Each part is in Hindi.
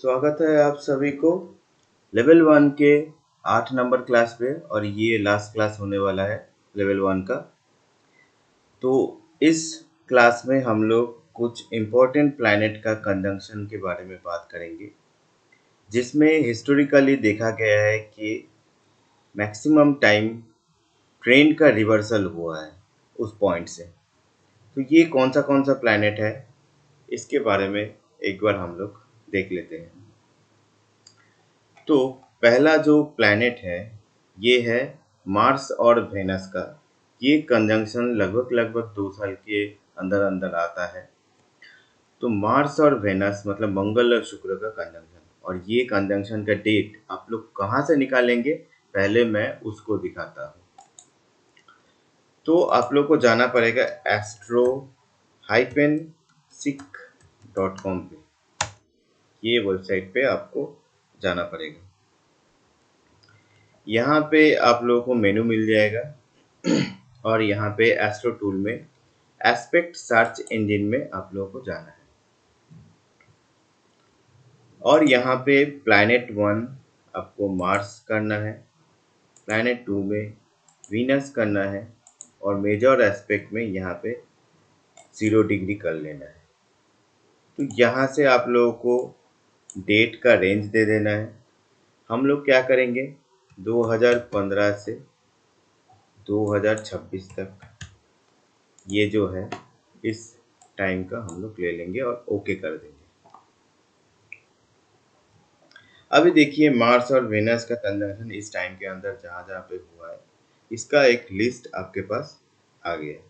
स्वागत है आप सभी को लेवल 1 के 8 नंबर क्लास पे। और ये लास्ट क्लास होने वाला है लेवल 1 का। तो इस क्लास में हम लोग कुछ इम्पोर्टेंट प्लैनेट का कंजंक्शन के बारे में बात करेंगे, जिसमें हिस्टोरिकली देखा गया है कि मैक्सिमम टाइम ट्रेंड का रिवर्सल हुआ है उस पॉइंट से। तो ये कौन सा प्लैनेट है, इसके बारे में एक बार हम लोग देख लेते हैं। तो पहला जो प्लैनेट है ये है मार्स और वेनस का। ये कंजंक्शन लगभग 2 साल के अंदर अंदर आता है। तो मार्स और वेनस मतलब मंगल और शुक्र का कंजंक्शन, और ये कंजंक्शन का डेट आप लोग कहाँ से निकालेंगे, पहले मैं उसको दिखाता हूँ। तो आप लोग को जाना पड़ेगा astro-sic.com पे। ये वेबसाइट पे आपको जाना पड़ेगा। यहाँ पे आप लोगों को मेनू मिल जाएगा और यहाँ पे एस्ट्रो टूल में एस्पेक्ट सर्च इंजन में आप लोगों को जाना है। और यहाँ पे प्लैनेट 1 आपको मार्स करना है, प्लैनेट 2 में वीनस करना है, और मेजर एस्पेक्ट में यहाँ पे 0 डिग्री कर लेना है। तो यहाँ से आप लोगों को डेट का रेंज दे देना है। हम लोग क्या करेंगे, 2015 से 2026 तक ये जो है इस टाइम का हम लोग ले लेंगे और ओके कर देंगे। अभी देखिए मार्स और वेनस का कंजंक्शन इस टाइम के अंदर जहाँ जहाँ पे हुआ है, इसका एक लिस्ट आपके पास आ गया है।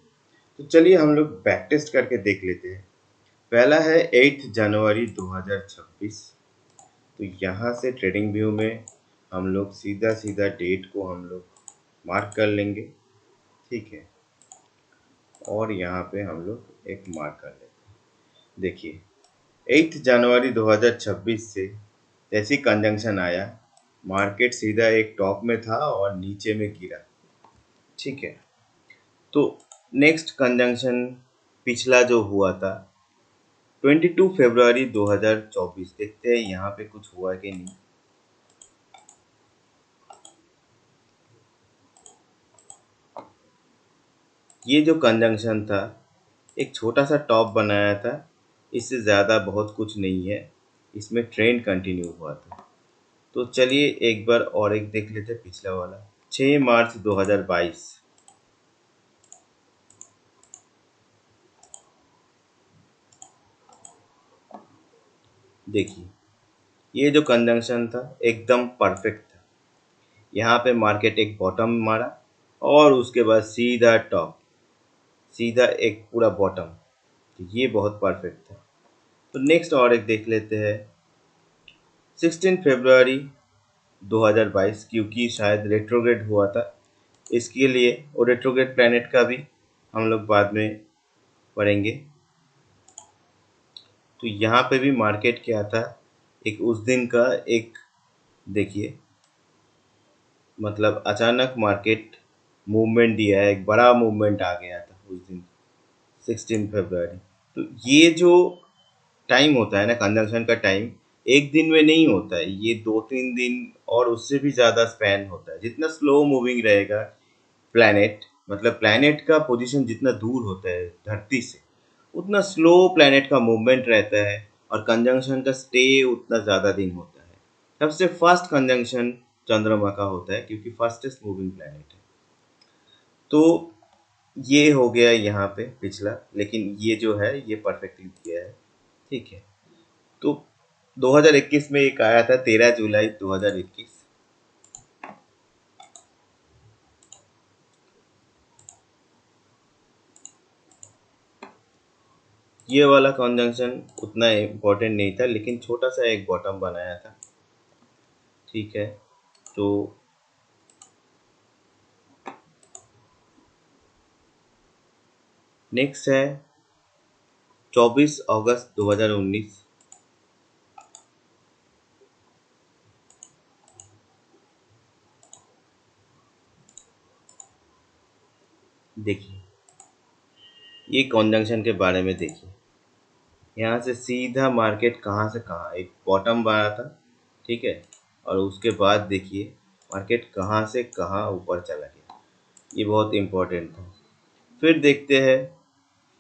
तो चलिए हम लोग बैक टेस्ट करके देख लेते हैं। पहला है 8 जनवरी 2026। तो यहाँ से ट्रेडिंग व्यू में हम लोग सीधा डेट को हम लोग मार्क कर लेंगे, ठीक है। और यहाँ पे हम लोग एक मार्क कर लेते हैं। देखिए 8 जनवरी 2026 से जैसी कंजंक्शन आया, मार्केट सीधा एक टॉप में था और नीचे में गिरा, ठीक है। तो नेक्स्ट कंजंक्शन पिछला जो हुआ था 22 फरवरी 2024, देखते हैं यहाँ पे कुछ हुआ कि नहीं। ये जो कंजंक्शन था एक छोटा सा टॉप बनाया था, इससे ज़्यादा बहुत कुछ नहीं है, इसमें ट्रेंड कंटिन्यू हुआ था। तो चलिए एक बार और एक देख लेते हैं पिछला वाला 6 मार्च 2022। देखिए ये जो कंजंक्शन था एकदम परफेक्ट था। यहाँ पे मार्केट एक बॉटम मारा और उसके बाद सीधा टॉप, सीधा एक पूरा बॉटम। तो ये बहुत परफेक्ट था। तो नेक्स्ट और एक देख लेते हैं 16 फरवरी 2022, क्योंकि शायद रेट्रोग्रेड हुआ था, इसके लिए और रेट्रोग्रेड प्लैनेट का भी हम लोग बाद में पढ़ेंगे। तो यहाँ पे भी मार्केट क्या था, एक उस दिन का एक देखिए मतलब अचानक मार्केट मूवमेंट दिया है, एक बड़ा मूवमेंट आ गया था उस दिन 16 फरवरी। तो ये जो टाइम होता है ना कंजंक्शन का टाइम, एक दिन में नहीं होता है, ये 2-3 दिन और उससे भी ज़्यादा स्पैन होता है। जितना स्लो मूविंग रहेगा प्लैनेट, मतलब प्लैनेट का पोजीशन जितना दूर होता है धरती से, उतना स्लो प्लैनेट का मूवमेंट रहता है और कंजंक्शन का स्टे उतना ज़्यादा दिन होता है। सबसे फास्ट कंजंक्शन चंद्रमा का होता है क्योंकि फास्टेस्ट मूविंग प्लैनेट है। तो ये हो गया यहाँ पे पिछला, लेकिन ये जो है ये परफेक्टली किया है, ठीक है। तो 2021 में एक आया था 13 जुलाई 2021। ये वाला कंजंक्शन उतना इम्पोर्टेंट नहीं था, लेकिन छोटा सा एक बॉटम बनाया था, ठीक है। तो नेक्स्ट है 24 अगस्त 2019। देखिए ये कंजंक्शन के बारे में देखिए, यहाँ से सीधा मार्केट कहाँ से कहाँ एक बॉटम बना था, ठीक है, और उसके बाद देखिए मार्केट कहाँ से कहाँ ऊपर चला गया, ये बहुत इम्पोर्टेंट था। फिर देखते हैं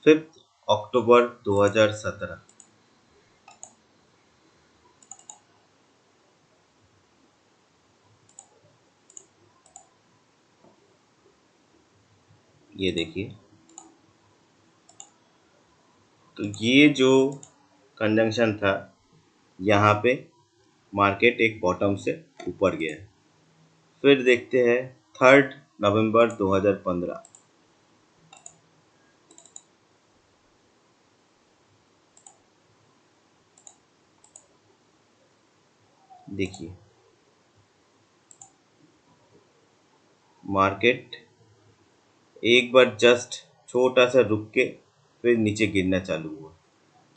5 अक्टूबर 2017। ये देखिए, तो ये जो कंजंक्शन था, यहाँ पे मार्केट एक बॉटम से ऊपर गया है। फिर देखते हैं 3 नवंबर 2015। देखिए मार्केट एक बार जस्ट छोटा सा रुक के फिर नीचे गिरना चालू हुआ।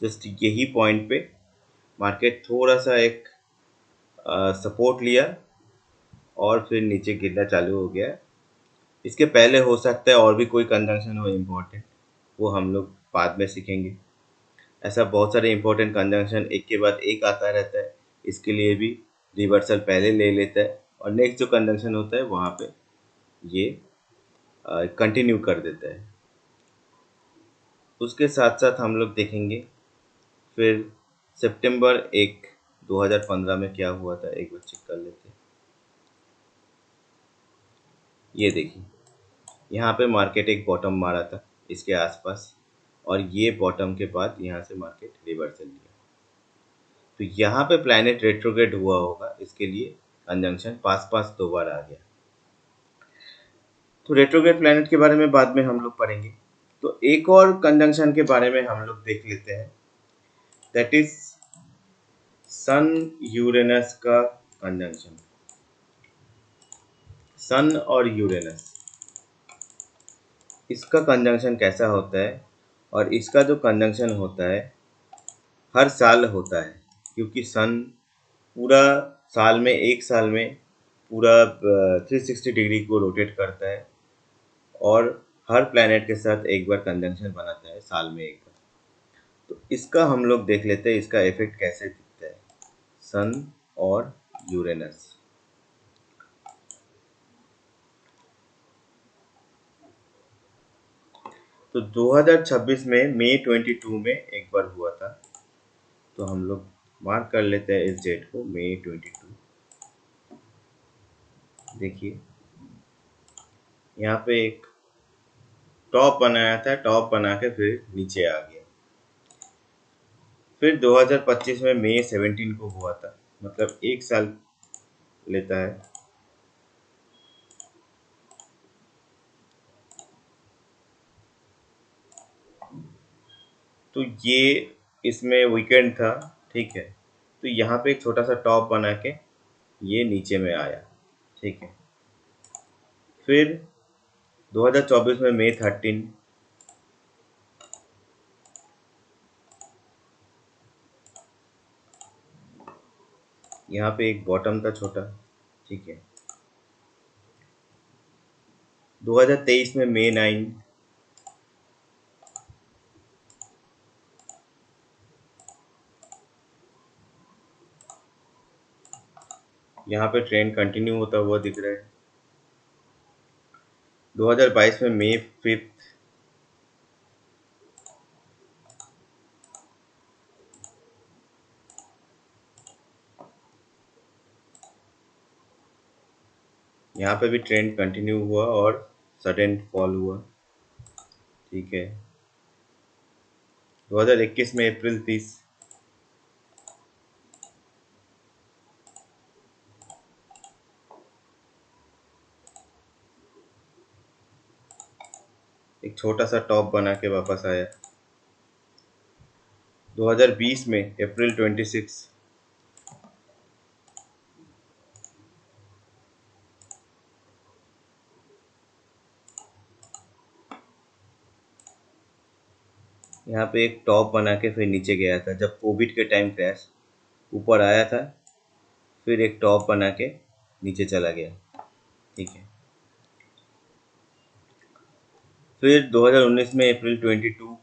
जस्ट यही पॉइंट पे मार्केट थोड़ा सा एक सपोर्ट लिया और फिर नीचे गिरना चालू हो गया। इसके पहले हो सकता है और भी कोई कंजंक्शन हो इम्पोर्टेंट, वो हम लोग बाद में सीखेंगे। ऐसा बहुत सारे इम्पोर्टेंट कंजंक्शन एक के बाद एक आता रहता है, इसके लिए भी रिवर्सल पहले ले लेता है और नेक्स्ट जो कंजंक्शन होता है वहाँ पे ये कंटिन्यू कर देता है। उसके साथ साथ हम लोग देखेंगे फिर सितंबर 1 2015 में क्या हुआ था, एक बार चेक कर लेते हैं। ये देखिए यहाँ पे मार्केट एक बॉटम मारा था इसके आसपास, और ये बॉटम के बाद यहाँ से मार्केट रिवर्सल लिया। तो यहाँ पे प्लैनेट रेट्रोग्रेड हुआ होगा, इसके लिए कंजंक्शन पास पास दो बार आ गया। तो रेट्रोग्रेड प्लैनेट के बारे में बाद में हम लोग पढ़ेंगे। तो एक और कंजंक्शन के बारे में हम लोग देख लेते हैं, दैट इज सन यूरेनस का कंजंक्शन। सन और यूरेनस, इसका कंजंक्शन कैसा होता है, और इसका जो कंजंक्शन होता है हर साल होता है, क्योंकि सन पूरा साल में एक साल में पूरा 360 डिग्री को रोटेट करता है और हर प्लैनेट के साथ एक बार कंजंक्शन बनाता है साल में एक बार। तो इसका हम लोग देख लेते हैं, इसका इफेक्ट कैसे दिखता है सन और यूरेनस। तो 2026 में मई 22 में एक बार हुआ था, तो हम लोग मार्क कर लेते हैं इस डेट को, मई 22। देखिए यहाँ पे एक टॉप बनाया था, टॉप बना के फिर नीचे आ गया। फिर 2025 में मई 17 को हुआ था, मतलब एक साल लेता है। तो ये इसमें वीकेंड था, ठीक है, तो यहाँ पे एक छोटा सा टॉप बना के ये नीचे में आया, ठीक है। फिर 2024 में मई 13, यहाँ पे एक बॉटम था छोटा, ठीक है। 2023 में मई 9, यहाँ पे ट्रेंड कंटिन्यू होता हुआ दिख रहा है। 2022 में मई 5, यहाँ पे भी ट्रेंड कंटिन्यू हुआ और सडन फॉल हुआ, ठीक है। 2021 में अप्रैल 30, एक छोटा सा टॉप बना के वापस आया। 2020 में अप्रैल 26, यहाँ पे एक टॉप बना के फिर नीचे गया था जब कोविड के टाइम क्रैश, ऊपर आया था फिर एक टॉप बना के नीचे चला गया, ठीक है। फिर 2019 में अप्रैल 22,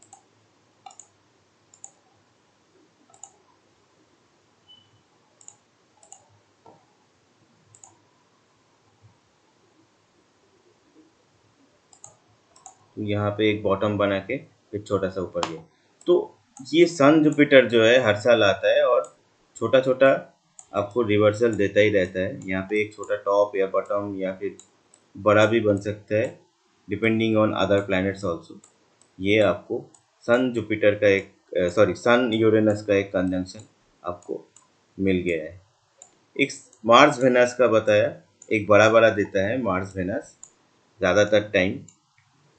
यहाँ पे एक बॉटम बना के फिर छोटा सा ऊपर गया। तो ये सन जुपिटर जो है हर साल आता है और छोटा छोटा आपको रिवर्सल देता ही रहता है। यहाँ पे एक छोटा टॉप या बॉटम या फिर बड़ा भी बन सकता है depending on other planets also. ये आपको सन जुपिटर का एक सॉरी सन यूरेनस का एक कंजंक्शन आपको मिल गया है। एक मार्स वेनस का बताया, एक बड़ा बड़ा देता है मार्स वेनस, ज़्यादातर टाइम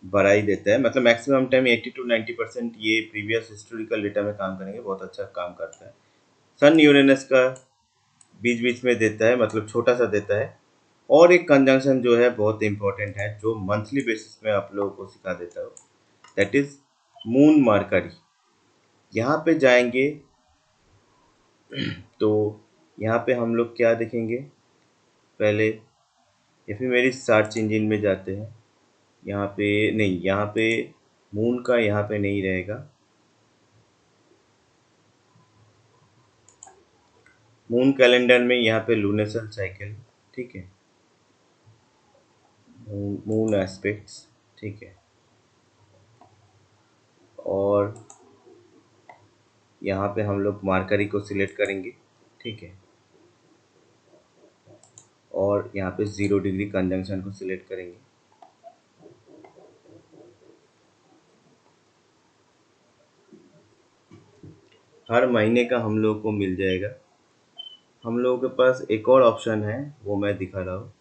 बड़ा ही देता है, मतलब मैक्सिमम टाइम 80 to 90% ये प्रीवियस हिस्टोरिकल डेटा में काम करेंगे, बहुत अच्छा काम करता है। सन यूरेनस का बीच बीच में देता है, मतलब छोटा सा देता है। और एक कंजंक्शन जो है बहुत इंपॉर्टेंट है, जो मंथली बेसिस में आप लोगों को सिखा देता हूँ, दैट इज मून मरकरी। यहाँ पे जाएंगे तो यहाँ पे हम लोग क्या देखेंगे पहले, या फिर मेरी सर्च इंजन में जाते हैं। यहाँ पे नहीं, यहाँ पे मून का यहाँ पे नहीं रहेगा। मून कैलेंडर में यहाँ पे लूनेसल साइकिल, ठीक है, मून एस्पेक्ट्स, ठीक है। और यहाँ पे हम लोग मार्करी को सिलेक्ट करेंगे, ठीक है। और यहाँ पे 0 डिग्री कंजंक्शन को सिलेक्ट करेंगे। हर महीने का हम लोग को मिल जाएगा। हम लोगों के पास एक और ऑप्शन है, वो मैं दिखा रहा हूँ,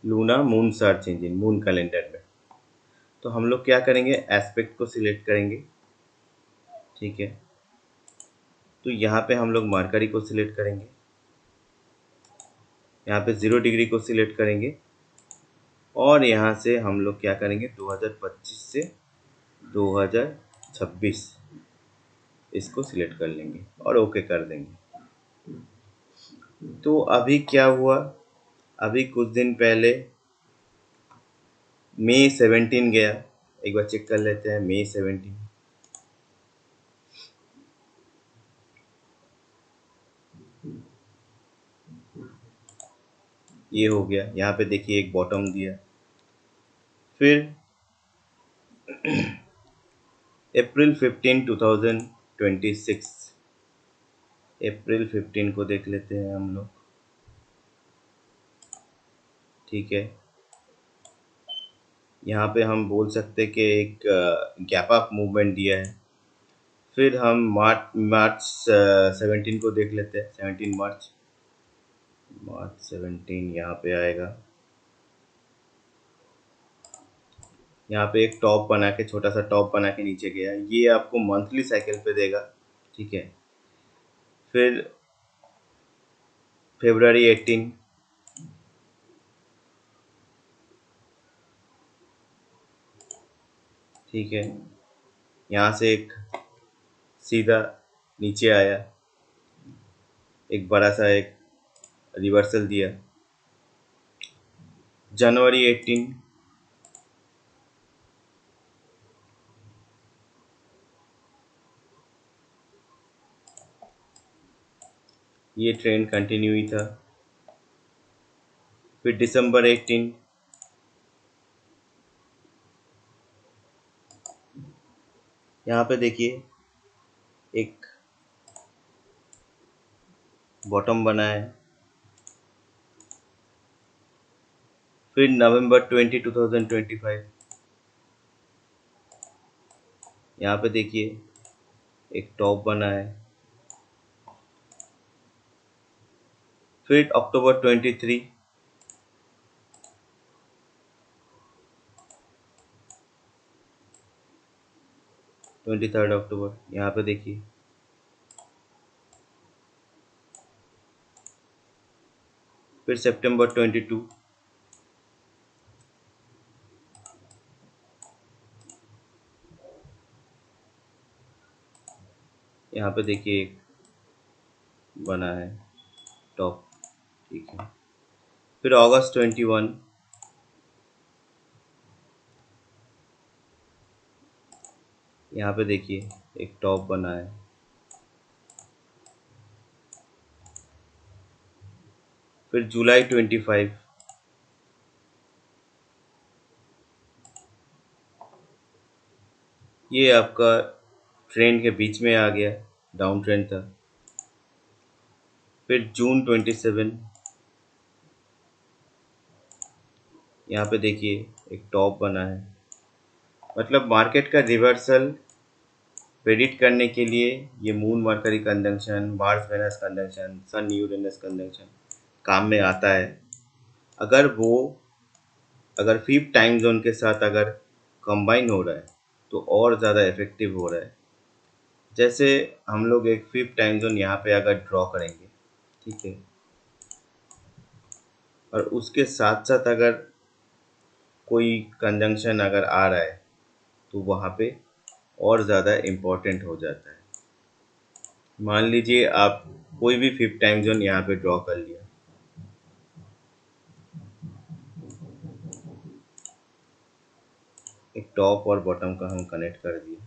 Luna moon search engine moon calendar में। तो हम लोग क्या करेंगे, एस्पेक्ट को सिलेक्ट करेंगे, ठीक है। तो यहाँ पे हम लोग मार्करी को सिलेक्ट करेंगे, यहाँ पे 0 डिग्री को सिलेक्ट करेंगे। और यहाँ से हम लोग क्या करेंगे, 2025 से 2026 इसको सिलेक्ट कर लेंगे और ओके कर देंगे। तो अभी क्या हुआ, अभी कुछ दिन पहले मई 17 गया, एक बार चेक कर लेते हैं। मई 17 ये हो गया। यहाँ पे देखिए एक बॉटम दिया। फिर अप्रैल 15 2026, अप्रैल 15 को देख लेते हैं हम लोग, ठीक है। यहाँ पे हम बोल सकते कि एक गैप अप मूवमेंट दिया है। फिर हम मार्च 17 को देख लेते हैं, 17 मार्च 17 यहाँ पे आएगा। यहाँ पे एक टॉप बना के, छोटा सा टॉप बना के नीचे गया, ये आपको मंथली साइकिल पे देगा, ठीक है। फिर फरवरी 18, ठीक है। यहाँ से एक सीधा नीचे आया, एक बड़ा सा एक रिवर्सल दिया। जनवरी 18, ये ट्रेंड कंटिन्यू ही था। फिर दिसंबर 18, यहाँ पे देखिए एक बॉटम बना है। फिर नवंबर 20 2025, यहाँ पे देखिए एक टॉप बना है। फिर अक्टूबर 23, 23 अक्टूबर, यहाँ पे देखिए। फिर सितंबर 22, यहाँ पे देखिए एक बना है टॉप, ठीक है। फिर अगस्त 21, यहाँ पे देखिए एक टॉप बना है। फिर जुलाई 25, ये आपका ट्रेंड के बीच में आ गया, डाउन ट्रेंड था। फिर जून 27 यहाँ पे देखिए एक टॉप बना है, मतलब मार्केट का रिवर्सल प्रेडिक्ट करने के लिए ये moon Mercury conjunction, Mars Venus conjunction, sun Uranus conjunction काम में आता है। अगर वो अगर फिफ्थ टाइम जोन के साथ अगर कंबाइन हो रहा है तो और ज़्यादा इफेक्टिव हो रहा है। जैसे हम लोग एक फिफ्थ टाइम जोन यहाँ पे अगर ड्रॉ करेंगे, ठीक है, और उसके साथ साथ अगर कोई कंजंक्शन अगर आ रहा है तो वहाँ पे और ज़्यादा इम्पोर्टेंट हो जाता है। मान लीजिए आप कोई भी फिफ्थ टाइम जोन यहाँ पे ड्रॉ कर लिया, एक टॉप और बॉटम का हम कनेक्ट कर दिए,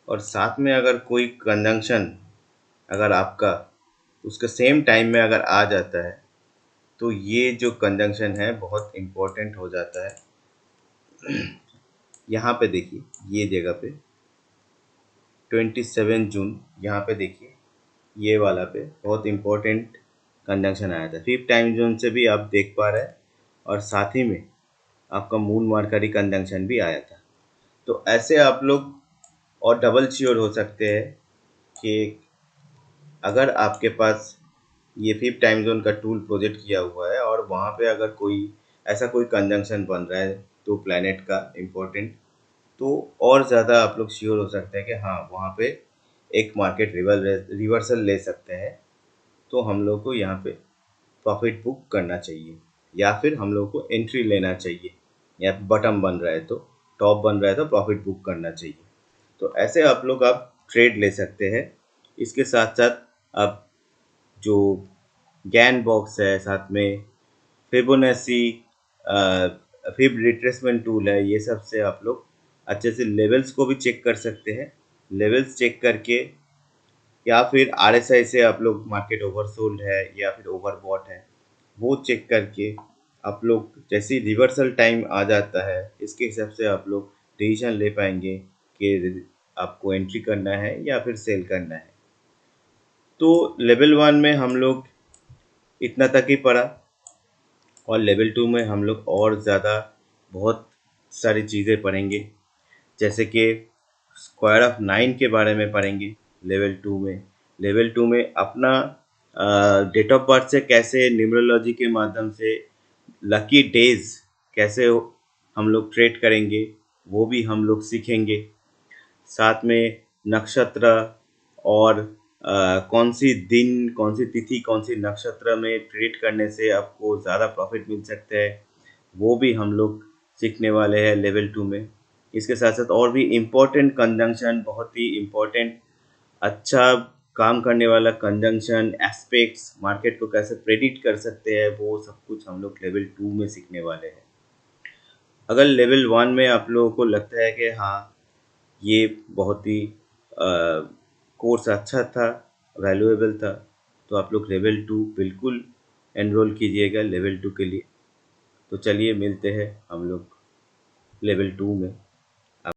और साथ में अगर कोई कंजंक्शन अगर आपका उसके सेम टाइम में अगर आ जाता है तो ये जो कंजंक्शन है बहुत इम्पोर्टेंट हो जाता है। यहाँ पे देखिए ये जगह पे 27 जून यहाँ पे देखिए ये वाला पे बहुत इम्पोर्टेंट कंजंक्शन आया था। फिफ्थ टाइम जोन से भी आप देख पा रहे हैं, और साथ ही में आपका मून मरकरी कंजंक्शन भी आया था। तो ऐसे आप लोग और डबल श्योर हो सकते हैं कि अगर आपके पास ये फिफ्थ टाइम जोन का टूल प्रोजेक्ट किया हुआ है और वहाँ पे अगर कोई ऐसा कोई कंजंक्शन बन रहा है तो प्लैनेट का इम्पोर्टेंट, तो और ज़्यादा आप लोग श्योर हो सकते हैं कि हाँ वहाँ पे एक मार्केट रिवर्सल ले सकते हैं। तो हम लोग को यहाँ पे प्रॉफिट बुक करना चाहिए, या फिर हम लोग को एंट्री लेना चाहिए, या बटम बन रहा है तो टॉप बन रहा है तो प्रॉफिट बुक करना चाहिए। तो ऐसे आप ट्रेड ले सकते हैं। इसके साथ साथ आप जो गैन बॉक्स है, साथ में फिबोनाची फिब रिट्रेसमेंट टूल है, ये सब से आप लोग अच्छे से लेवल्स को भी चेक कर सकते हैं। लेवल्स चेक करके, या फिर आरएसआई से आप लोग मार्केट ओवरसोल्ड है या फिर ओवरबॉट है वो चेक करके आप लोग जैसे ही रिवर्सल टाइम आ जाता है इसके हिसाब से आप लोग डिसीजन ले पाएंगे कि आपको एंट्री करना है या फिर सेल करना है। तो लेवल 1 में हम लोग इतना तक ही पढ़ा, और लेवल 2 में हम लोग और ज़्यादा बहुत सारी चीज़ें पढ़ेंगे, जैसे कि स्क्वायर ऑफ 9 के बारे में पढ़ेंगे लेवल 2 में। लेवल 2 में अपना डेट ऑफ बर्थ से कैसे न्यूमरोलॉजी के माध्यम से लकी डेज कैसे हम लोग ट्रेड करेंगे वो भी हम लोग सीखेंगे। साथ में नक्षत्र और कौन सी दिन, कौन सी तिथि, कौन सी नक्षत्र में ट्रेड करने से आपको ज़्यादा प्रॉफिट मिल सकता है वो भी हम लोग सीखने वाले हैं लेवल 2 में। इसके साथ साथ और भी इम्पोर्टेंट कंजंक्शन, बहुत ही इम्पोर्टेंट अच्छा काम करने वाला कंजंक्शन एस्पेक्ट्स, मार्केट को कैसे प्रेडिक्ट कर सकते हैं वो सब कुछ हम लोग लेवल 2 में सीखने वाले हैं। अगर लेवल 1 में आप लोगों को लगता है कि हाँ ये बहुत ही कोर्स अच्छा था, वैल्यूएबल था, तो आप लोग लेवल 2 बिल्कुल एनरोल कीजिएगा लेवल 2 के लिए। तो चलिए मिलते हैं हम लोग लेवल 2 में।